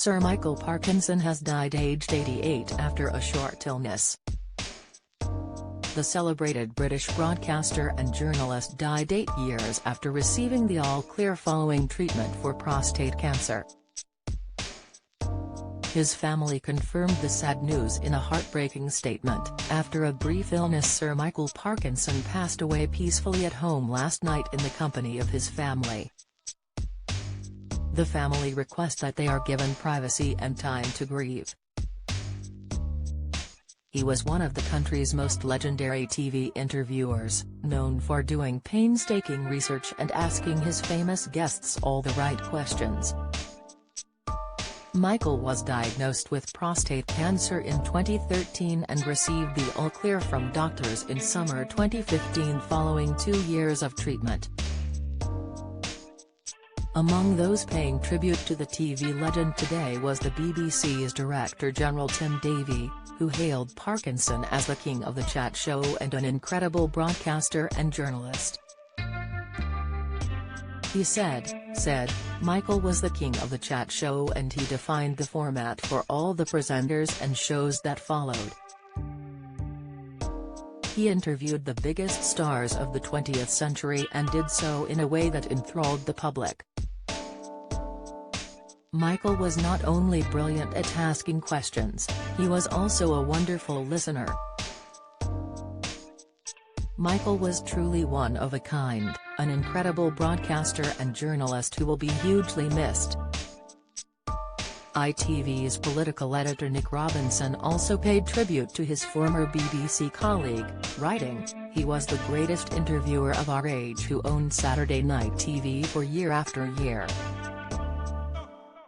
Sir Michael Parkinson has died aged 88 after a short illness. The celebrated British broadcaster and journalist died 8 years after receiving the all-clear following treatment for prostate cancer. His family confirmed the sad news in a heartbreaking statement. After a brief illness, Sir Michael Parkinson passed away peacefully at home last night in the company of his family. The family request that they are given privacy and time to grieve. He was one of the country's most legendary TV interviewers, known for doing painstaking research and asking his famous guests all the right questions. Michael was diagnosed with prostate cancer in 2013 and received the all-clear from doctors in summer 2015 following 2 years of treatment. Among those paying tribute to the TV legend today was the BBC's Director General Tim Davie, who hailed Parkinson as the king of the chat show and an incredible broadcaster and journalist. He said, Michael was the king of the chat show and he defined the format for all the presenters and shows that followed. He interviewed the biggest stars of the 20th century and did so in a way that enthralled the public. Michael was not only brilliant at asking questions, he was also a wonderful listener. Michael was truly one of a kind, an incredible broadcaster and journalist who will be hugely missed. ITV's political editor Nick Robinson also paid tribute to his former BBC colleague, writing, "He was the greatest interviewer of our age who owned Saturday night TV for year after year."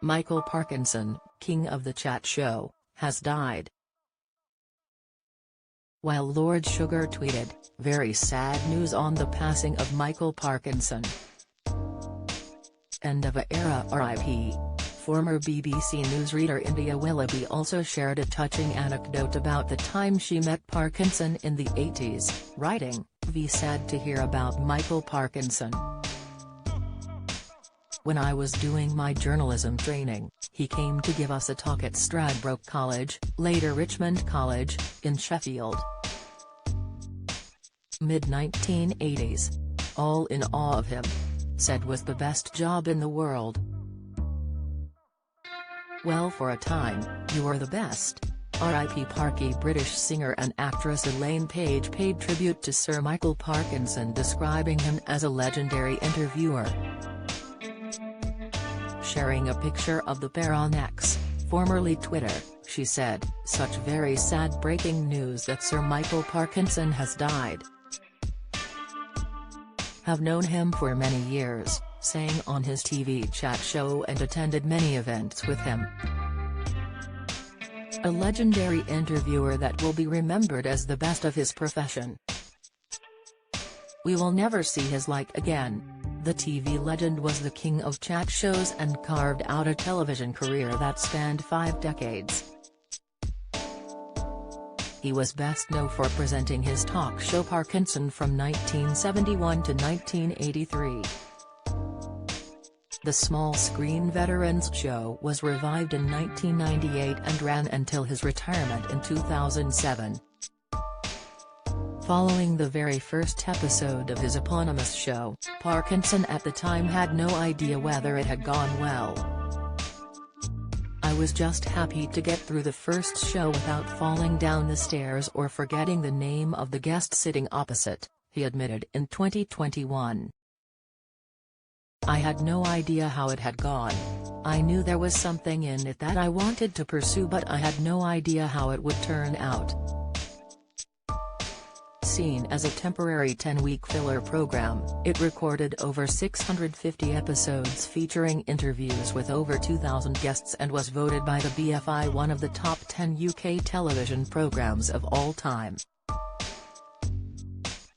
Michael Parkinson, king of the chat show, has died. While Lord Sugar tweeted, "Very sad news on the passing of Michael Parkinson. End of a era RIP." Former BBC newsreader India Willoughby also shared a touching anecdote about the time she met Parkinson in the 80s, writing, "We sad to hear about Michael Parkinson. When I was doing my journalism training, he came to give us a talk at Stradbroke College, later Richmond College, in Sheffield. Mid-1980s. All in awe of him. Said was the best job in the world. Well, for a time, you were the best." RIP Parky. British singer and actress Elaine Paige paid tribute to Sir Michael Parkinson, describing him as a legendary interviewer. Sharing a picture of the pair on X, formerly Twitter, she said, "Such very sad breaking news that Sir Michael Parkinson has died. Have known him for many years, sang on his TV chat show and attended many events with him. A legendary interviewer that will be remembered as the best of his profession. We will never see his like again." The TV legend was the king of chat shows and carved out a television career that spanned 5 decades. He was best known for presenting his talk show Parkinson from 1971 to 1983. The small-screen veterans show was revived in 1998 and ran until his retirement in 2007. Following the very first episode of his eponymous show, Parkinson at the time had no idea whether it had gone well. "I was just happy to get through the first show without falling down the stairs or forgetting the name of the guest sitting opposite," he admitted in 2021. "I had no idea how it had gone. I knew there was something in it that I wanted to pursue, but I had no idea how it would turn out." Seen as a temporary 10-week filler program, it recorded over 650 episodes featuring interviews with over 2,000 guests and was voted by the BFI one of the top 10 UK television programmes of all time.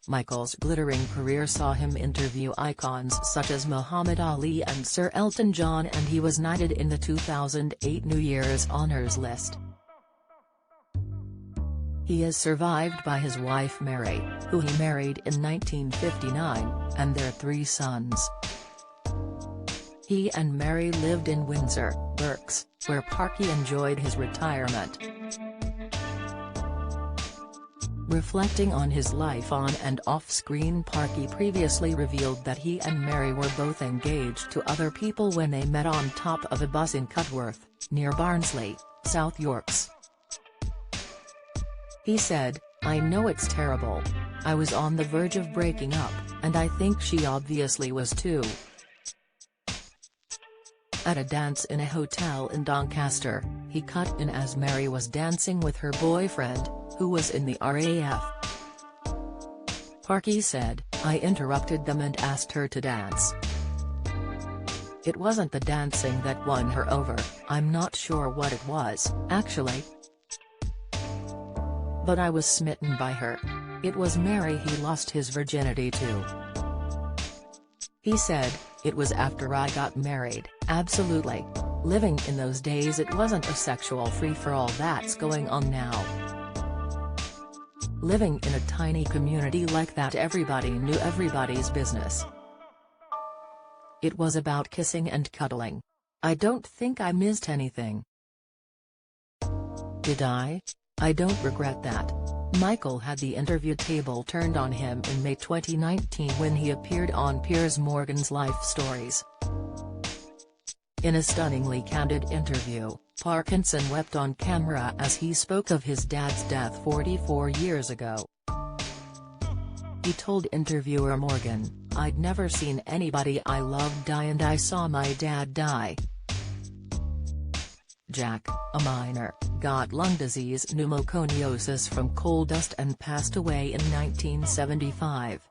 Michael's glittering career saw him interview icons such as Muhammad Ali and Sir Elton John, and he was knighted in the 2008 New Year's Honours List. He is survived by his wife Mary, who he married in 1959, and their 3 sons. He and Mary lived in Windsor, Berks, where Parky enjoyed his retirement. Reflecting on his life on and off-screen, Parky previously revealed that he and Mary were both engaged to other people when they met on top of a bus in Cudworth, near Barnsley, South Yorks. He said, "I know it's terrible. I was on the verge of breaking up, and I think she obviously was too." At a dance in a hotel in Doncaster, he cut in as Mary was dancing with her boyfriend, who was in the RAF. Parky said, "I interrupted them and asked her to dance. It wasn't the dancing that won her over, I'm not sure what it was, actually. But I was smitten by her. It was Mary he lost his virginity to." He said, "It was after I got married, absolutely. Living in those days it wasn't a sexual free-for-all that's going on now. Living in a tiny community like that, everybody knew everybody's business. It was about kissing and cuddling. I don't think I missed anything. Did I? I don't regret that." Michael had the interview table turned on him in May 2019 when he appeared on Piers Morgan's Life Stories. In a stunningly candid interview, Parkinson wept on camera as he spoke of his dad's death 44 years ago. He told interviewer Morgan, "I'd never seen anybody I loved die, and I saw my dad die. Jack, a miner, got lung disease pneumoconiosis from coal dust and passed away in 1975.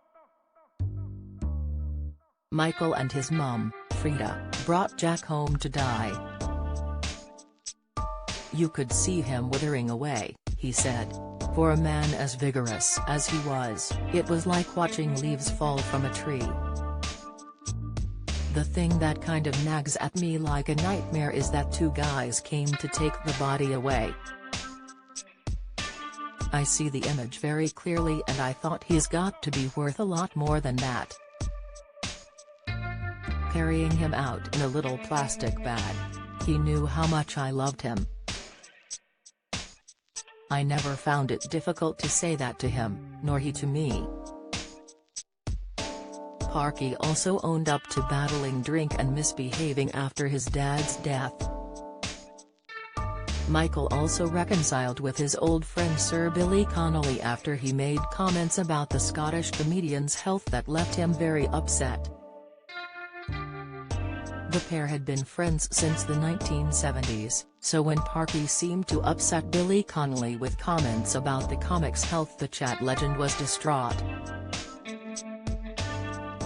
Michael and his mum, Frida, brought Jack home to die. You could see him withering away," he said. "For a man as vigorous as he was, it was like watching leaves fall from a tree. The thing that kind of nags at me like a nightmare is that two guys came to take the body away. I see the image very clearly and I thought he's got to be worth a lot more than that. Carrying him out in a little plastic bag. He knew how much I loved him. I never found it difficult to say that to him, nor he to me." Parky also owned up to battling drink and misbehaving after his dad's death. Michael also reconciled with his old friend Sir Billy Connolly after he made comments about the Scottish comedian's health that left him very upset. The pair had been friends since the 1970s, so when Parky seemed to upset Billy Connolly with comments about the comic's health, the chat legend was distraught.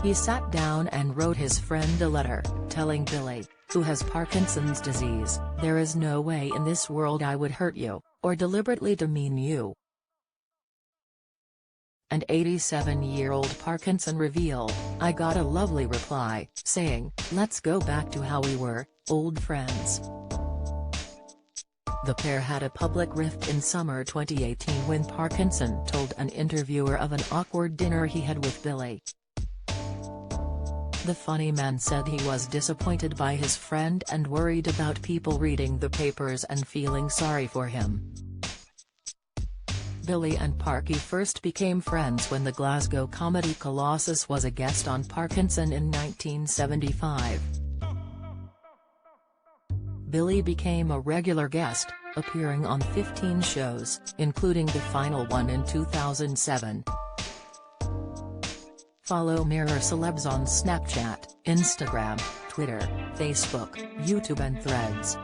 He sat down and wrote his friend a letter, telling Billy, who has Parkinson's disease, "There is no way in this world I would hurt you, or deliberately demean you." And 87-year-old Parkinson revealed, "I got a lovely reply, saying, 'Let's go back to how we were, old friends.'" The pair had a public rift in summer 2018 when Parkinson told an interviewer of an awkward dinner he had with Billy. The funny man said he was disappointed by his friend and worried about people reading the papers and feeling sorry for him. Billy and Parky first became friends when the Glasgow comedy Colossus was a guest on Parkinson in 1975. Billy became a regular guest, appearing on 15 shows, including the final one in 2007. Follow Mirror Celebs on Snapchat, Instagram, Twitter, Facebook, YouTube and Threads.